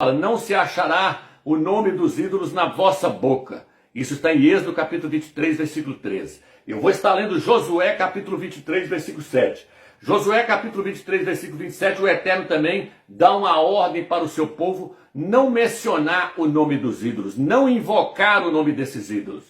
não se achará o nome dos ídolos na vossa boca. Isso está em Êxodo capítulo 23, versículo 13. Eu vou estar lendo Josué capítulo 23, versículo 7. Josué capítulo 23, versículo 27, o Eterno também dá uma ordem para o seu povo não mencionar o nome dos ídolos, não invocar o nome desses ídolos.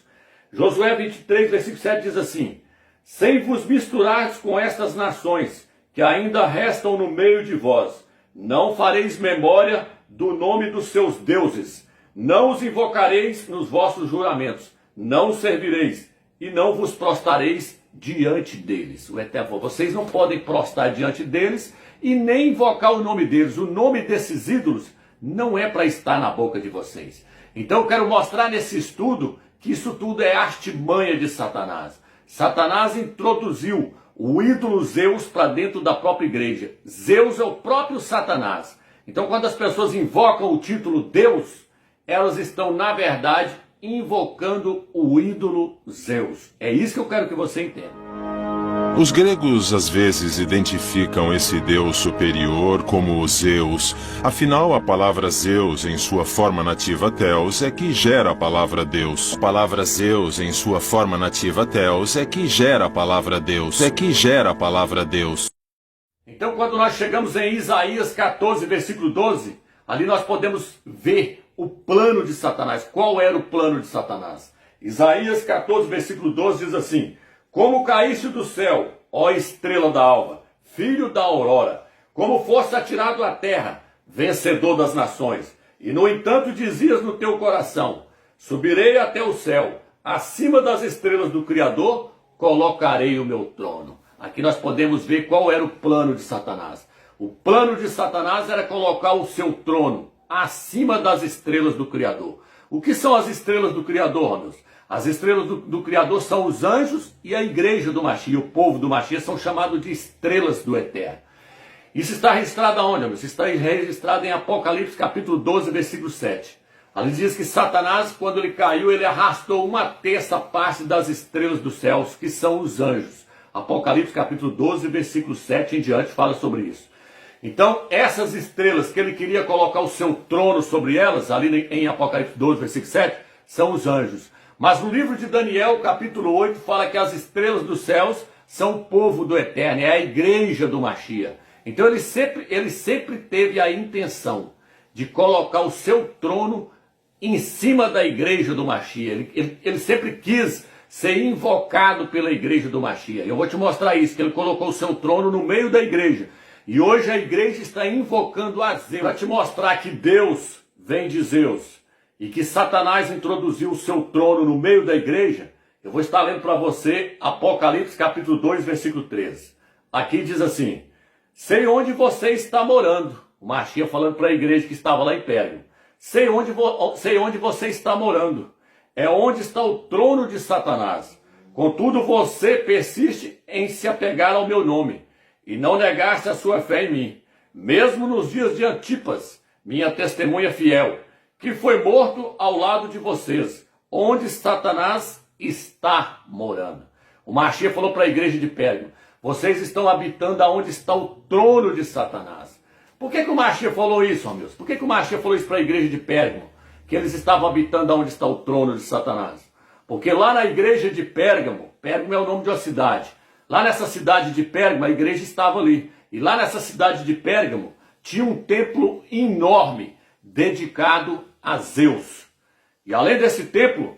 Josué 23, versículo 7 diz assim: sem vos misturardes com estas nações, que ainda restam no meio de vós, não fareis memória do nome dos seus deuses, não os invocareis nos vossos juramentos, não os servireis e não vos prostrareis diante deles. O Eterno falou, vocês não podem prostrar diante deles e nem invocar o nome deles. O nome desses ídolos não é para estar na boca de vocês. Então eu quero mostrar nesse estudo que isso tudo é artimanha de Satanás. Satanás introduziu o ídolo Zeus para dentro da própria igreja. Zeus é o próprio Satanás. Então quando as pessoas invocam o título Deus, elas estão na verdade invocando o ídolo Zeus. É isso que eu quero que você entenda. Os gregos às vezes identificam esse deus superior como Zeus. Afinal, a palavra Zeus em sua forma nativa Theos é que gera a palavra Deus. A palavra Zeus em sua forma nativa Theos é que gera a palavra Deus. Então quando nós chegamos em Isaías 14, versículo 12, ali nós podemos ver o plano de Satanás. Qual era o plano de Satanás? Isaías 14, versículo 12 diz assim: como caíste do céu, ó estrela da alva, filho da aurora, como foste atirado à terra, vencedor das nações. E no entanto dizias no teu coração: subirei até o céu, acima das estrelas do Criador, colocarei o meu trono. Aqui nós podemos ver qual era o plano de Satanás. O plano de Satanás era colocar o seu trono acima das estrelas do Criador. O que são as estrelas do Criador, meus? As estrelas do Criador são os anjos e a igreja do Mashiach, o povo do Mashiach, são chamados de estrelas do Eterno. Isso está registrado aonde, meus? Está registrado em Apocalipse capítulo 12, versículo 7. Ali diz que Satanás, quando ele caiu, ele arrastou 1/3 parte das estrelas dos céus, que são os anjos. Apocalipse capítulo 12, versículo 7 em diante fala sobre isso. Então, essas estrelas que ele queria colocar o seu trono sobre elas, ali em Apocalipse 12, versículo 7, são os anjos. Mas no livro de Daniel, capítulo 8, fala que as estrelas dos céus são o povo do Eterno, é a igreja do Mashiach. Então ele sempre teve a intenção de colocar o seu trono em cima da igreja do Mashiach. Ele sempre quis ser invocado pela igreja do Mashiach. Eu vou te mostrar isso, que ele colocou o seu trono no meio da igreja. E hoje a igreja está invocando a Zeus, para te mostrar que Deus vem de Zeus e que Satanás introduziu o seu trono no meio da igreja. Eu vou estar lendo para você Apocalipse capítulo 2, versículo 13. Aqui diz assim: sei onde você está morando. O Mashiach falando para a igreja que estava lá em Pérgamo. Sei onde você está morando. É onde está o trono de Satanás. Contudo, você persiste em se apegar ao meu nome e não negaste a sua fé em mim, mesmo nos dias de Antipas, minha testemunha fiel, que foi morto ao lado de vocês, onde Satanás está morando. O Mashiach falou para a igreja de Pérgamo: vocês estão habitando aonde está o trono de Satanás. Por que o Mashiach falou isso, amigos? Por que o Mashiach falou isso para a igreja de Pérgamo? Que eles estavam habitando aonde está o trono de Satanás. Porque lá na igreja de Pérgamo, Pérgamo é o nome de uma cidade, lá nessa cidade de Pérgamo, a igreja estava ali. E lá nessa cidade de Pérgamo, tinha um templo enorme, dedicado a Zeus. E além desse templo,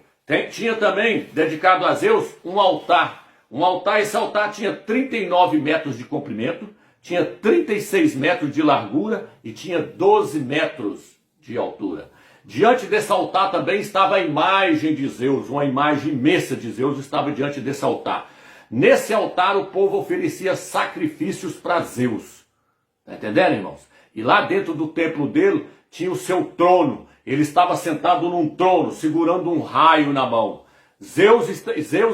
tinha também, dedicado a Zeus, um altar. Esse altar tinha 39 metros de comprimento, tinha 36 metros de largura e tinha 12 metros de altura. Diante desse altar também estava a imagem de Zeus, uma imagem imensa de Zeus estava diante desse altar. Nesse altar o povo oferecia sacrifícios para Zeus. Está entendendo, irmãos? E lá dentro do templo dele tinha o seu trono. Ele estava sentado num trono, segurando um raio na mão. Zeus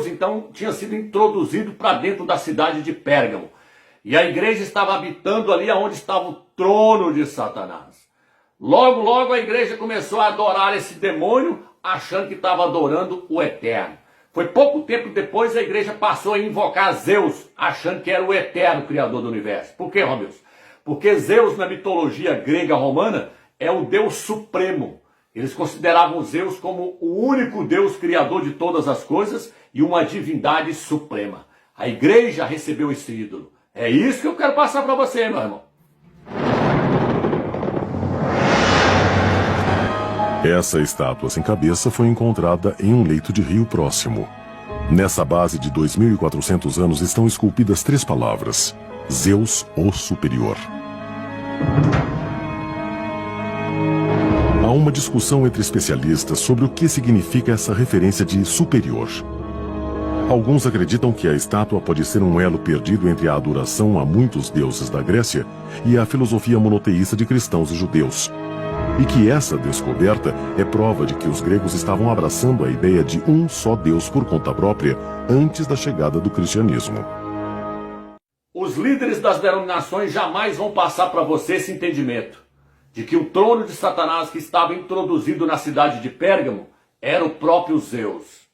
então tinha sido introduzido para dentro da cidade de Pérgamo. E a igreja estava habitando ali onde estava o trono de Satanás. Logo a igreja começou a adorar esse demônio, achando que estava adorando o Eterno. Foi pouco tempo depois a igreja passou a invocar Zeus, achando que era o Eterno Criador do universo. Por quê, Romilson? Porque Zeus, na mitologia grega romana, é o Deus supremo. Eles consideravam Zeus como o único Deus criador de todas as coisas e uma divindade suprema. A igreja recebeu esse ídolo. É isso que eu quero passar para você, meu irmão. Essa estátua sem cabeça foi encontrada em um leito de rio próximo. Nessa base de 2.400 anos estão esculpidas 3 palavras: Zeus, o Superior. Há uma discussão entre especialistas sobre o que significa essa referência de superior. Alguns acreditam que a estátua pode ser um elo perdido entre a adoração a muitos deuses da Grécia e a filosofia monoteísta de cristãos e judeus. E que essa descoberta é prova de que os gregos estavam abraçando a ideia de um só Deus por conta própria antes da chegada do cristianismo. Os líderes das denominações jamais vão passar para você esse entendimento de que o trono de Satanás que estava introduzido na cidade de Pérgamo era o próprio Zeus.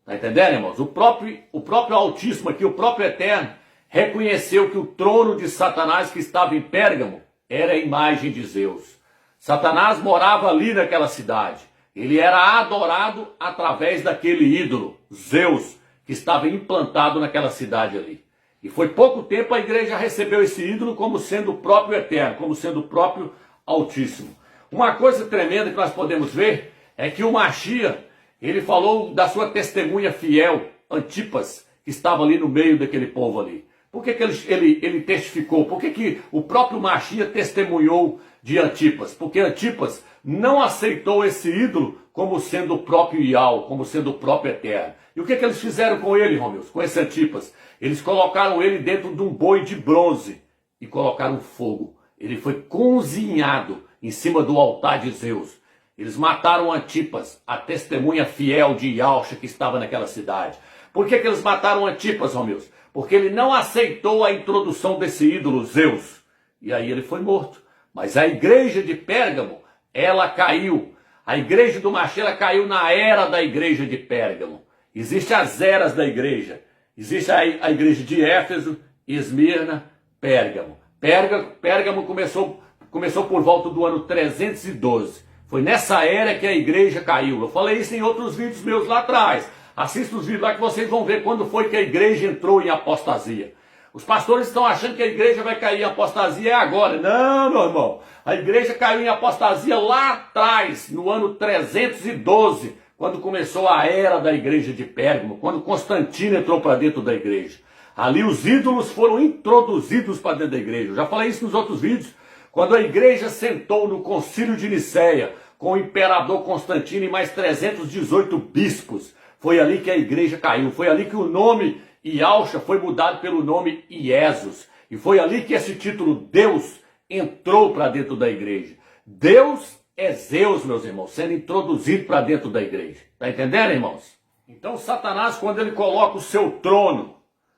Está entendendo, irmãos? O próprio Altíssimo aqui, o próprio Eterno, reconheceu que o trono de Satanás que estava em Pérgamo era a imagem de Zeus. Satanás morava ali naquela cidade. Ele era adorado através daquele ídolo, Zeus, que estava implantado naquela cidade ali. E foi pouco tempo a igreja recebeu esse ídolo como sendo o próprio Eterno, como sendo o próprio Altíssimo. Uma coisa tremenda que nós podemos ver é que o Mashiach, ele falou da sua testemunha fiel, Antipas, que estava ali no meio daquele povo ali. Por que ele testificou? Por que o próprio Mashiach testemunhou de Antipas? Porque Antipas não aceitou esse ídolo como sendo o próprio Ial, como sendo o próprio Eterno. E o que eles fizeram com ele, Romeus, com esse Antipas? Eles colocaram ele dentro de um boi de bronze e colocaram fogo. Ele foi cozinhado em cima do altar de Zeus. Eles mataram Antipas, a testemunha fiel de Ialcha que estava naquela cidade. Por que eles mataram Antipas, Romeus? Porque ele não aceitou a introdução desse ídolo, Zeus. E aí ele foi morto. Mas a igreja de Pérgamo, ela caiu. A igreja do Mashiach caiu na era da igreja de Pérgamo. Existem as eras da igreja. Existe a igreja de Éfeso, Esmirna, Pérgamo. Pérgamo começou por volta do ano 312. Foi nessa era que a igreja caiu. Eu falei isso em outros vídeos meus lá atrás. Assista os vídeos lá que vocês vão ver quando foi que a igreja entrou em apostasia. Os pastores estão achando que a igreja vai cair em apostasia agora. Não, meu irmão. A igreja caiu em apostasia lá atrás, no ano 312, quando começou a era da igreja de Pérgamo, quando Constantino entrou para dentro da igreja. Ali os ídolos foram introduzidos para dentro da igreja. Eu já falei isso nos outros vídeos. Quando a igreja sentou no concílio de Nicéia, com o imperador Constantino e mais 318 bispos, foi ali que a igreja caiu. Foi ali que o nome Ialcha foi mudado pelo nome Iesus. E foi ali que esse título Deus entrou para dentro da igreja. Deus é Zeus, meus irmãos, sendo introduzido para dentro da igreja. Está entendendo, irmãos? Então Satanás, quando ele coloca o seu trono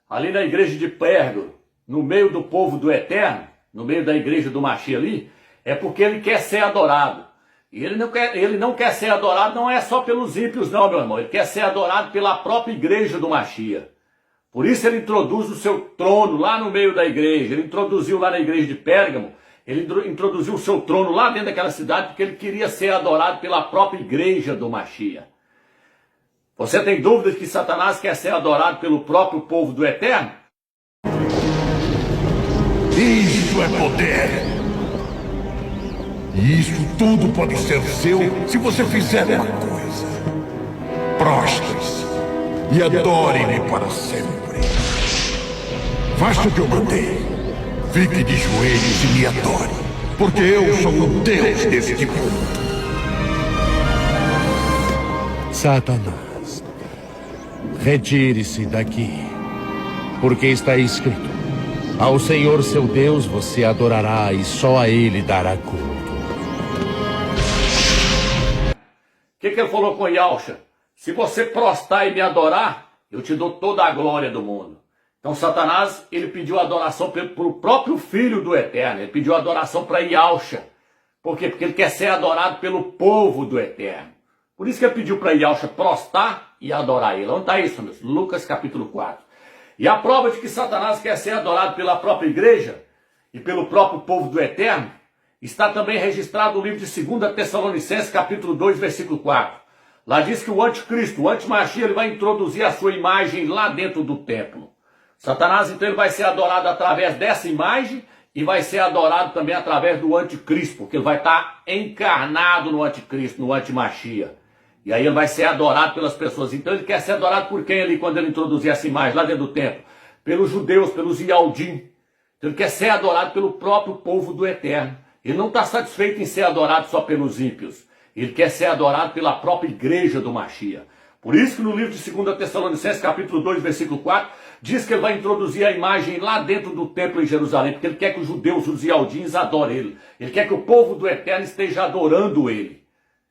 ali na igreja de Pérgamo, no meio do povo do Eterno, no meio da igreja do Mashiach ali, é porque ele quer ser adorado. E ele não quer ser adorado, não é só pelos ímpios não, meu irmão. Ele quer ser adorado pela própria igreja do Mashiach. Por isso ele introduz o seu trono lá no meio da igreja. Ele introduziu lá na igreja de Pérgamo, ele introduziu o seu trono lá dentro daquela cidade, porque ele queria ser adorado pela própria igreja do Mashiach. Você tem dúvidas que Satanás quer ser adorado pelo próprio povo do Eterno? Isso é poder! E isso tudo pode ser seu se você fizer uma coisa. Prostre-se e adore-me para sempre. Faça o que eu mandei. Fique de joelhos e me adore, porque eu sou o Deus deste mundo. Satanás, retire-se daqui, porque está escrito: ao Senhor seu Deus você adorará e só a Ele dará culto. O que ele falou com Ialcha? Se você prostrar e me adorar, eu te dou toda a glória do mundo. Então Satanás, ele pediu adoração para o próprio Filho do Eterno. Ele pediu adoração para Ialcha. Por quê? Porque ele quer ser adorado pelo povo do Eterno. Por isso que ele pediu para Ialcha prostrar e adorar ele. Onde está isso, meus? Lucas capítulo 4. E a prova de que Satanás quer ser adorado pela própria igreja e pelo próprio povo do Eterno Está também registrado no livro de 2 Tessalonicenses, capítulo 2, versículo 4. Lá diz que o anticristo, o antimachia, ele vai introduzir a sua imagem lá dentro do templo. Satanás, então, ele vai ser adorado através dessa imagem e vai ser adorado também através do anticristo, porque ele vai estar encarnado no anticristo, no antimachia. E aí ele vai ser adorado pelas pessoas. Então ele quer ser adorado por quem ali, quando ele introduzir essa imagem lá dentro do templo? Pelos judeus, pelos Yaldim. Então ele quer ser adorado pelo próprio povo do Eterno. Ele não está satisfeito em ser adorado só pelos ímpios. Ele quer ser adorado pela própria igreja do Machia. Por isso que no livro de 2 Tessalonicenses, capítulo 2, versículo 4, diz que ele vai introduzir a imagem lá dentro do templo em Jerusalém, porque ele quer que os judeus, os Yaldins, adorem ele. Ele quer que o povo do Eterno esteja adorando ele.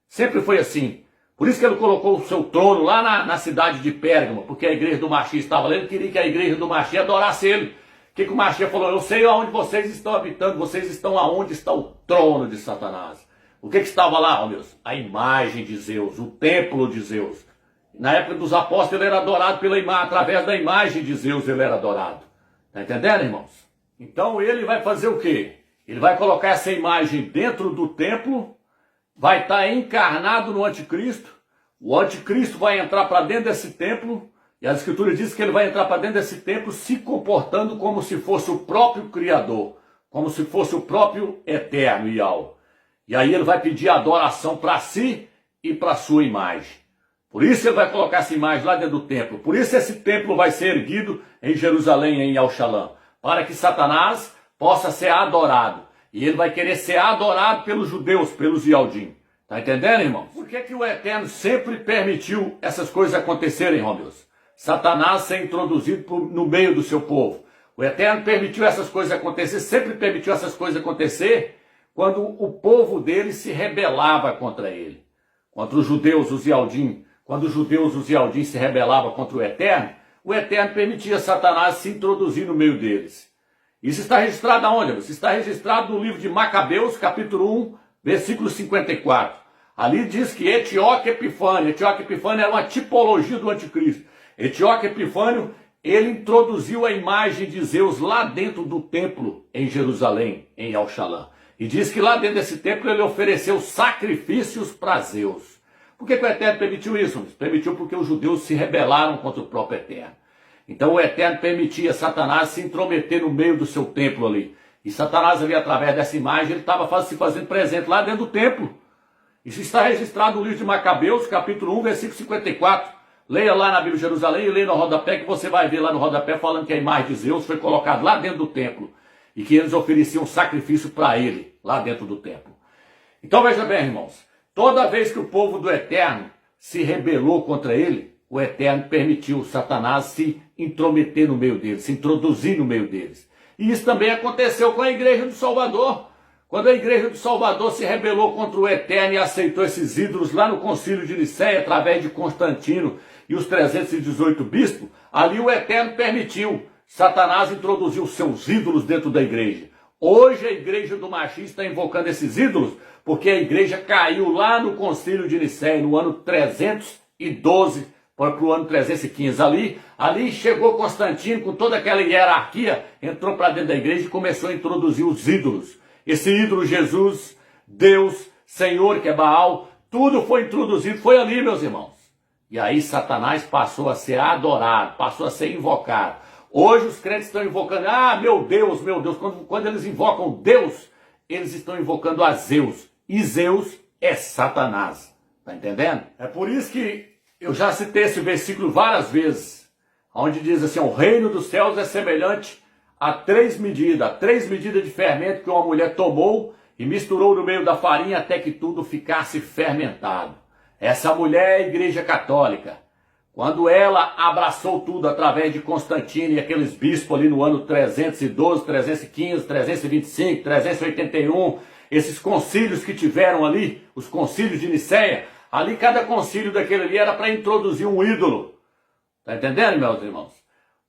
Sempre foi assim. Por isso que ele colocou o seu trono lá na cidade de Pérgamo, porque a igreja do Machia estava lá. Ele queria que a igreja do Machia adorasse ele. O que o Machia falou? Eu sei aonde vocês estão habitando, vocês estão aonde está o trono de Satanás. O que estava lá, ó meus? A imagem de Zeus, o templo de Zeus. Na época dos apóstolos ele era adorado pela imagem, através da imagem de Zeus ele era adorado. Está entendendo, irmãos? Então ele vai fazer o quê? Ele vai colocar essa imagem dentro do templo, vai estar encarnado no anticristo, o anticristo vai entrar para dentro desse templo, e a Escritura diz que ele vai entrar para dentro desse templo se comportando como se fosse o próprio Criador, como se fosse o próprio Eterno, Yahweh. E aí ele vai pedir adoração para si e para sua imagem. Por isso ele vai colocar essa imagem lá dentro do templo. Por isso esse templo vai ser erguido em Jerusalém, em Yal-Shalom, para que Satanás possa ser adorado. E ele vai querer ser adorado pelos judeus, pelos Yaldim. Está entendendo, irmão? Por que o Eterno sempre permitiu essas coisas acontecerem, irmãos? Satanás ser introduzido no meio do seu povo. O Eterno permitiu essas coisas acontecer, sempre permitiu essas coisas acontecer, quando o povo dele se rebelava contra ele. Contra os judeus, os Yaldim. Quando os judeus, os Yaldim, se rebelavam contra o Eterno permitia Satanás se introduzir no meio deles. Isso está registrado aonde? Isso está registrado no livro de Macabeus, capítulo 1, versículo 54. Ali diz que Etíoque Epifânio era uma tipologia do anticristo. Etíoque Epifânio, ele introduziu a imagem de Zeus lá dentro do templo em Jerusalém, em Yal-Shalom. E diz que lá dentro desse templo ele ofereceu sacrifícios para Zeus. Por que o Eterno permitiu isso? Permitiu porque os judeus se rebelaram contra o próprio Eterno. Então o Eterno permitia Satanás se intrometer no meio do seu templo ali. E Satanás ali, através dessa imagem, ele estava se fazendo presente lá dentro do templo. Isso está registrado no livro de Macabeus, capítulo 1, versículo 54. Leia lá na Bíblia de Jerusalém e leia no rodapé, que você vai ver lá no rodapé falando que a imagem de Zeus foi colocada lá dentro do templo. E que eles ofereciam sacrifício para ele, lá dentro do templo. Então veja bem, irmãos. Toda vez que o povo do Eterno se rebelou contra ele, o Eterno permitiu Satanás se intrometer no meio deles, se introduzir no meio deles. E isso também aconteceu com a igreja do Salvador. Quando a igreja do Salvador se rebelou contra o Eterno e aceitou esses ídolos lá no concílio de Nicéia, através de Constantino e os 318 bispos, ali o Eterno permitiu Satanás introduzir os seus ídolos dentro da igreja. Hoje a igreja do Machia está invocando esses ídolos porque a igreja caiu lá no concílio de Nicéia, no ano 312 para o ano 315. Ali chegou Constantino com toda aquela hierarquia, entrou para dentro da igreja e começou a introduzir os ídolos. Esse ídolo Jesus, Deus, Senhor, que é Baal, tudo foi introduzido, foi ali, meus irmãos. E aí Satanás passou a ser adorado, passou a ser invocado. Hoje os crentes estão invocando, meu Deus, quando eles invocam Deus, eles estão invocando a Zeus. E Zeus é Satanás. Está entendendo? É por isso que eu já citei esse versículo várias vezes, onde diz assim, o reino dos céus é semelhante a 3 medidas de fermento que uma mulher tomou e misturou no meio da farinha até que tudo ficasse fermentado. Essa mulher é a Igreja Católica. Quando ela abraçou tudo através de Constantino e aqueles bispos ali no ano 312, 315, 325, 381, esses concílios que tiveram ali, os concílios de Nicéia, ali cada concílio daquele ali era para introduzir um ídolo. Está entendendo, meus irmãos?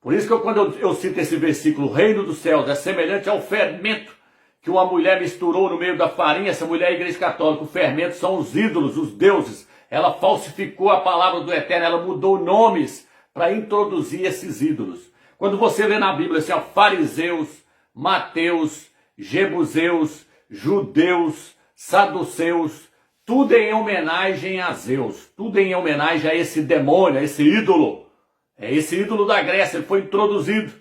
Por isso que quando eu cito esse versículo, o reino dos céus é semelhante ao fermento que uma mulher misturou no meio da farinha. Essa mulher é a Igreja Católica. O fermento são os ídolos, os deuses. Ela falsificou a palavra do Eterno, ela mudou nomes para introduzir esses ídolos. Quando você lê na Bíblia assim, fariseus, Mateus, Jebuseus, judeus, saduceus, tudo em homenagem a Zeus, tudo em homenagem a esse demônio, a esse ídolo. É esse ídolo da Grécia, ele foi introduzido.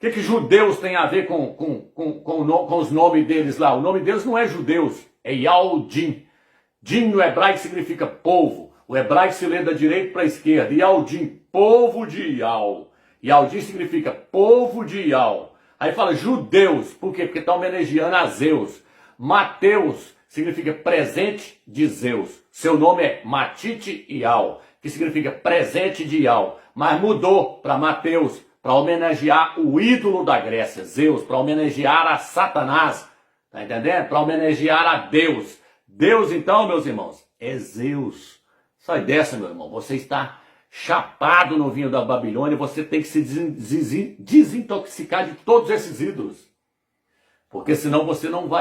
O que judeus tem a ver com os nomes deles lá? O nome deles não é judeus, é Yaldim. Din no hebraico significa povo. O hebraico se lê da direita para a esquerda. Yaldim, povo de Yal. Yaldim significa povo de Yal. Aí fala judeus, por quê? Porque está homenageando a Zeus. Mateus significa presente de Zeus. Seu nome é Matite Yal, que significa presente de Yal. Mas mudou para Mateus, para homenagear o ídolo da Grécia, Zeus, para homenagear a Satanás, tá entendendo? Para homenagear a Deus. Deus, então, meus irmãos, é Zeus. Sai dessa, meu irmão, você está chapado no vinho da Babilônia, você tem que se desintoxicar de todos esses ídolos, porque senão você não vai